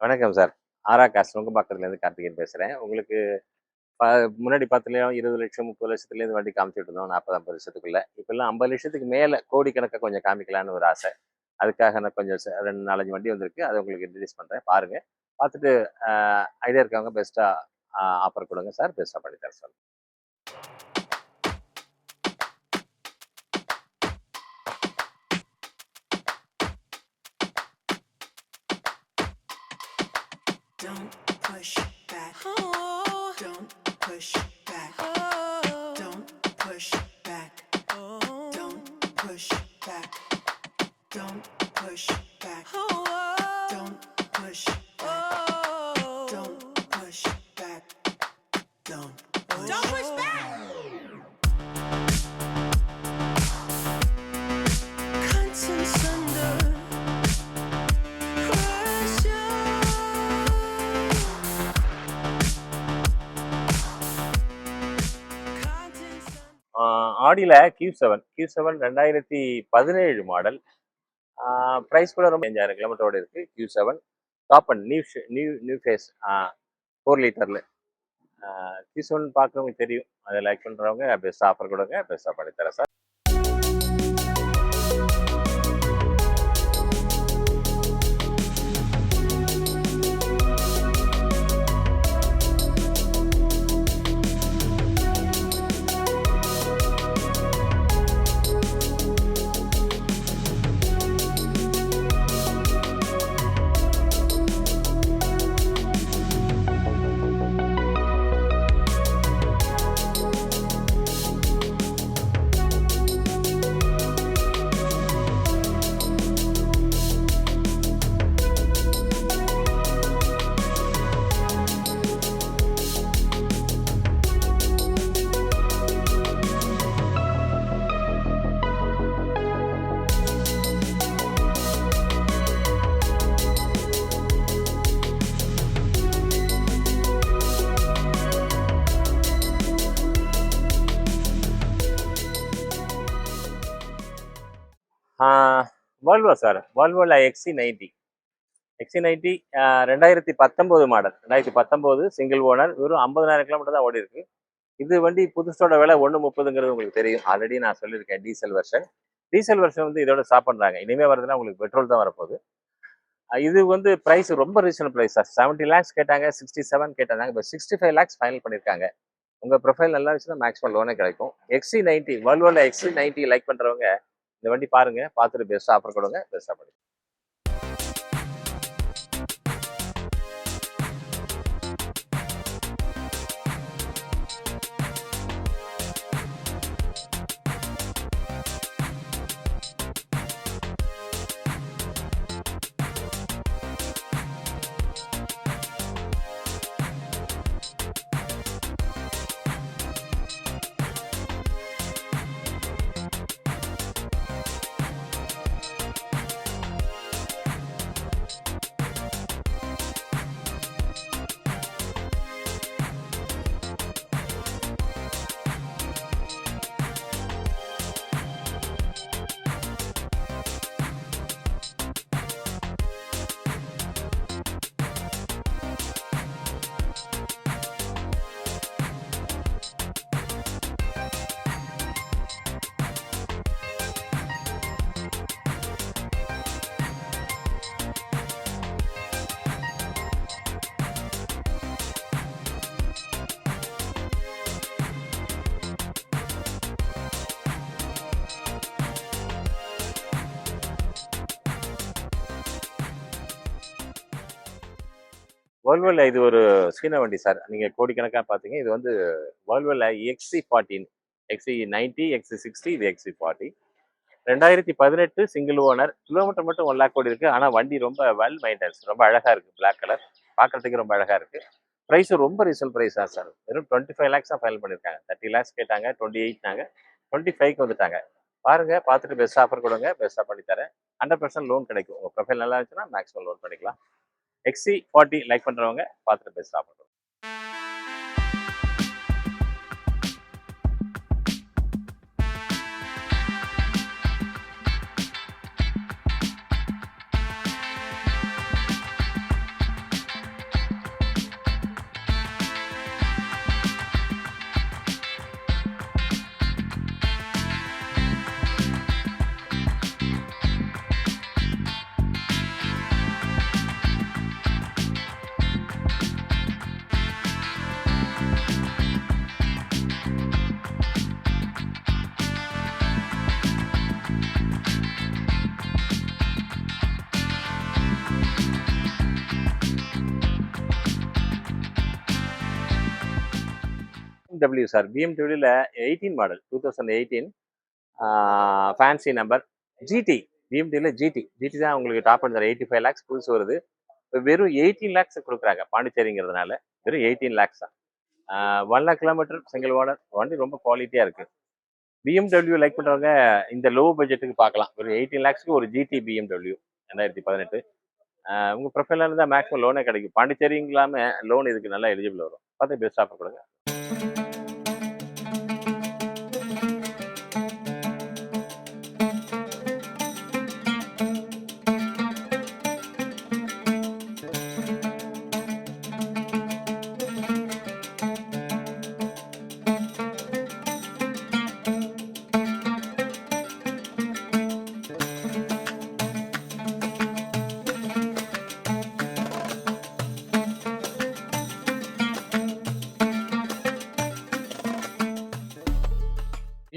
வணக்கம் சார். ஆரா காசு நுங்கம்பாக்கத்துலேருந்து கார்த்திகேயன் பேசுறேன். உங்களுக்கு ப முன்னாடி பார்த்தீங்கன்னா 20,00,000 30,00,000லேருந்து வண்டி காமிச்சுட்டு இருந்தோம். 40, 50 லட்சத்துக்குள்ள. இப்பல்லாம் 50,00,000க்கு மேல கோடிக்கணக்கா கொஞ்சம் காமிக்கலான்னு ஒரு ஆசை. அதுக்காக நான் கொஞ்சம் 2, 4, 5 வண்டி வந்திருக்கு. அத உங்களுக்கு இன்ட்ரோடியூஸ் பண்றேன். பாருங்க. பார்த்துட்டு அ ஐடியா இருக்கவங்க பெஸ்ட்டா ஆஃபர் குடுங்க சார். பெஸ்ட்டா பண்ணி தரேன் sir. Don't push back. Oh. Don't push back. Oh. Don't push back. Oh. Don't push back. Don't push back. Oh. Don't push back. Oh. Don't push back. Don't push back. Constant thunder. ஆடில Q7 2017 model. Price கூட ரொம்ப 5000 கிலோமீட்டரோட இருக்கு. Q7 top and new face 4 லிட்டர்ல. Q7 பார்க்குறவங்களுக்கு தெரியும். அதை like பண்றவங்க பெஸ்ட் ஆஃபர் கொடுங்க. பெஸ்ட்டாக பண்ணி தரேன் சார். Volvo sir. வால்வோல XC90 2019 மாடல். 2019 single owner. வெறும் 50,000 கிலோமீட்டர் தான் ஓடி இருக்கு. இது வண்டி புதுசோட விலை 1.30ங்கிறது உங்களுக்கு தெரியும். ஆல்ரெடி நான் சொல்லியிருக்கேன். டீசல் வெர்ஷன் வந்து இதோட ஸ்டாப் பண்றாங்க. இனிமே வருதுன்னா உங்களுக்கு பெட்ரோல் தான் வரப்போகுது. இது வந்து பிரைஸ் ரொம்ப ரீசனபிள் பிரைஸ் சார். 70 lakhs கேட்டாங்க, 67 கேட்டாங்க. இப்போ 65 lakhs ஃபைனல் பண்ணியிருக்காங்க. உங்க ப்ரொஃபைல் நல்லா இருந்துச்சுன்னா மேக்ஸிமம் லோனே கிடைக்கும். XC90 வால்வோல XC90 லைக் பண்றவங்க இந்த வண்டி பாருங்க. பார்த்துட்டு பெஸ்ட் ஆஃபர் கொடுங்க. பெஸ்ட்டாக பண்ணி வால்வோல இது ஒரு சீன வண்டி சார். நீங்க கோடிக்கணக்காக பார்த்தீங்க. இது வந்து வால்வோல XC40, XC90, XC60, இது XC40. 2018 single owner. கிலோமீட்டர் மட்டும் 1 lakh ஓடி இருக்கு. ஆனா வண்டி ரொம்ப வெல் மெயின்டெனன்ஸ். ரொம்ப அழகா இருக்கு. பிளாக் கலர் பார்க்கறதுக்கு ரொம்ப அழகா இருக்கு. பிரைஸ் ரொம்ப ரீசனபிள் பிரைஸ் தான் சார். வெறும் 25 lakhs தான் ஃபைனல் பண்ணியிருக்காங்க. 30 lakhs கேட்டாங்க, 28 25க்கு வந்துட்டாங்க. பாருங்க. பார்த்துட்டு பெஸ்ட் ஆஃபர் கொடுங்க. பெஸ்ட்டாக பண்ணி தரேன். 100% லோன் கிடைக்கும். உங்க ப்ரொஃபைல் நல்லா இருந்துச்சுன்னா மேக்ஸிமம் லோன் பண்ணிக்கலாம். XC40 லைக் பண்றவங்க பார்த்துட்டு பெஸ்ட் ஆஃபர். BMW sir. பிஎம்டபிள்யூல 18 மாடல் 2018 ஃபேன்சி நம்பர் ஜிடி. பிஎம்டபிள்யூல ஜிடி தான் உங்களுக்கு டாப் அண்ட் 85 லேக்ஸ் புதுசு வருது. வெறும் 18 லேக்ஸ் கொடுக்குறாங்க பாண்டிச்சேரிங்கிறதுனால. வெறும் 18 லேக்ஸ் தான். 1 லேக் கிலோமீட்டர் சிங்கிள் ஓனர் வண்டி ரொம்ப குவாலிட்டியாக இருக்கு. பிஎம்டபிள்யூ லைக் பண்ணுறவங்க இந்த லோ பட்ஜெட்டுக்கு பார்க்கலாம். ஒரு 18 லேக்ஸ்க்கு ஒரு ஜிடி பிஎம்டபிள்யூ 2018. உங்கள் ப்ரொஃபைலாக இருந்தால் மேக்ஸிமம் லோனே கிடைக்கும். பாண்டிச்சேரிங்க இல்லாமல் லோன் இதுக்கு நல்லா எலிஜிபிள் வரும். பார்த்து பெஸ்ட் ஆஃபர் கொடுங்க.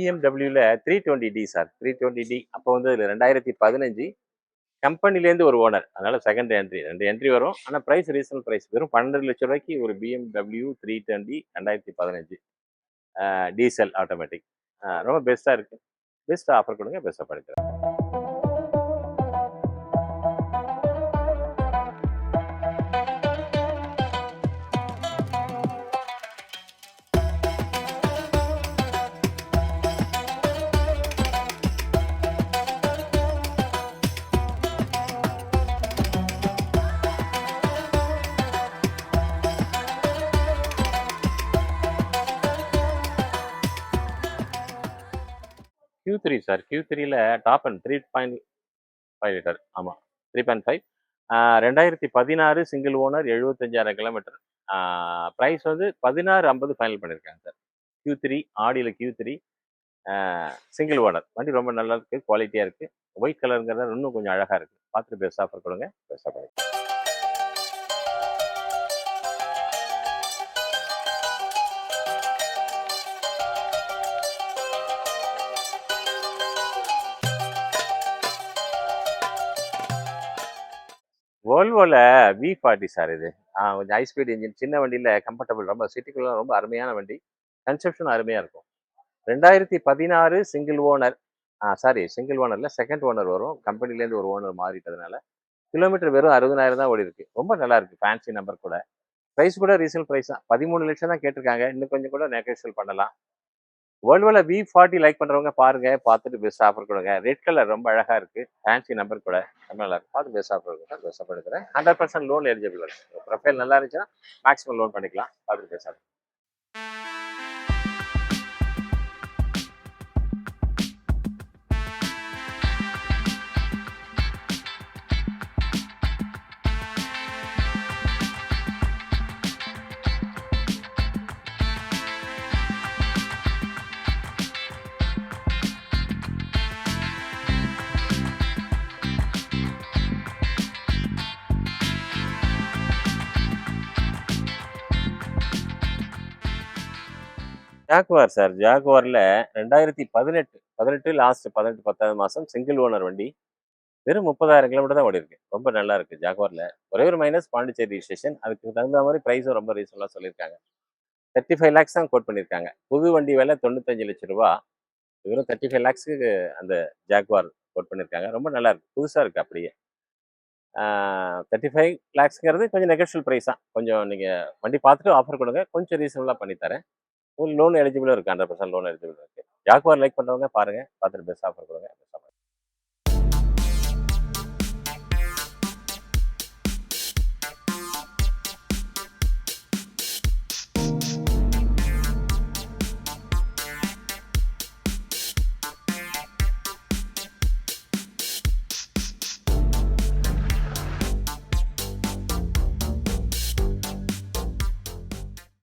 பிஎம்டபிள்யூல 320டி சார். 320டி அப்போ வந்து இதில் 2015 கம்பெனிலேருந்து ஒரு ஓனர், அதனால செகண்ட் என்ட்ரி 2 என்ட்ரி வரும். ஆனால் ப்ரைஸ் ரீசனல் ப்ரைஸ் வெறும் 12 லட்சம் ரூபாய்க்கு ஒரு பிஎம்டபிள்யூ 320 2015 டீசல் ஆட்டோமேட்டிக். ரொம்ப பெஸ்ட்டாக இருக்கு. பெஸ்ட் ஆஃபர் கொடுங்க, பெஸ்ட்டாக பண்ணித்தரேன். Q3 sir. Q3ல டாப் அண்ட் 3.5 லிட்டர். ஆமாம், 3.5. 2016 சிங்கிள் ஓனர் 75,000 கிலோமீட்டர். ப்ரைஸ் வந்து 1650 ஃபைனல் பண்ணியிருக்காங்க சார். Q3 ஆடியில் Q3 சிங்கிள் ஓனர். வண்டி ரொம்ப நல்லா இருக்கு, குவாலிட்டியாக இருக்கு. ஒயிட் கலருங்கிறத இன்னும் கொஞ்சம் அழகாக இருக்கு. பார்த்துட்டு பெஸ்ட் ஆஃபர் கொடுங்க, பெஸ்ட்டாக பண்ணி. வோல்வோல V40 சார் இது. கொஞ்சம் ஹை ஸ்பீட் இன்ஜின், சின்ன வண்டியில் கம்ஃபர்டபுள், ரொம்ப சிட்டிக்குள்ள ரொம்ப அருமையான வண்டி. கன்செப்ஷன் அருமையாக இருக்கும். 2016 சிங்கிள் ஓனர். சிங்கிள் ஓனரில் செகண்ட் ஓனர் வரும். கம்பெனிலேருந்து ஒரு ஓனர் மாறிட்டதுனால கிலோமீட்டர் வெறும் 60,000 தான் ஓடி இருக்கு. ரொம்ப நல்லா இருக்கு. ஃபேன்சி நம்பர் கூட. ப்ரைஸ் கூட ரீசனல் ப்ரைஸ் தான். 13 லட்சம் தான் கேட்டிருக்காங்க. இன்னும் கொஞ்சம் கூட நெகோஷியல் பண்ணலாம். வோல்வோல V40 லைக் பண்ணுறவங்க பாருங்க, பார்த்துட்டு பெஸ்ட் ஆஃபர் கொடுங்க. ரெட் கலர் ரொம்ப அழகாக இருக்கு. ஃபேன்சி நம்பர் கூட ரொம்ப நல்லா இருக்கு. பார்த்து பெஸ்ட் ஆஃபர் கொடுங்க, பெஸ்ட் ஆஃபர் எடுக்கிறேன். 100% லோன் எலிஜிபிள் இருக்கு. ப்ரொஃபைல் நல்லா இருந்துச்சுன்னா மேக்ஸிமம் லோன் பண்ணிக்கலாம். பார்த்துட்டு பெஸ்ட் ஆஃபர். Jaguar sir. ஜாகுவாரில் 2018 லாஸ்ட் 18 10வது மாதம் சிங்கிள் ஓனர் வண்டி. வெறும் 30,000 கிலோமீட்டர் தான் ஓடி இருக்கு. ரொம்ப நல்லா இருக்கு ஜாகுவாரில். ஒரே ஒரு மைனஸ் பாண்டிச்சேரி ரிஜிஸ்ட்ரேஷன். அதுக்கு தகுந்த மாதிரி ப்ரைஸும் ரொம்ப ரீசனலாக சொல்லியிருக்காங்க. 35 லேக்ஸ் தான் கோட் பண்ணியிருக்காங்க. புது வண்டி விலை 95 லட்சம் ரூபா. வெறும் 35 லேக்ஸுக்கு அந்த ஜாகுவார் கோட் பண்ணியிருக்காங்க. ரொம்ப நல்லா இருக்கு, புதுசாக இருக்கு. அப்படியே 35 லேக்ஸ்ங்கிறது கொஞ்சம் நெகோஷியல் ப்ரைஸ் தான். கொஞ்சம் நீங்கள் வண்டி பார்த்துட்டு ஆஃபர் கொடுங்க, கொஞ்சம் ரீசனலாக பண்ணித்தரேன். லோன் எலிஜிபிளும் இருக்குது. 100% லோன் எலிஜிபிள் இருக்குது. ஜாகுவார் லைக் பண்ணுறவங்க பாருங்கள், பார்த்துட்டு பெஸ்ட் ஆஃபர் கொடுங்க.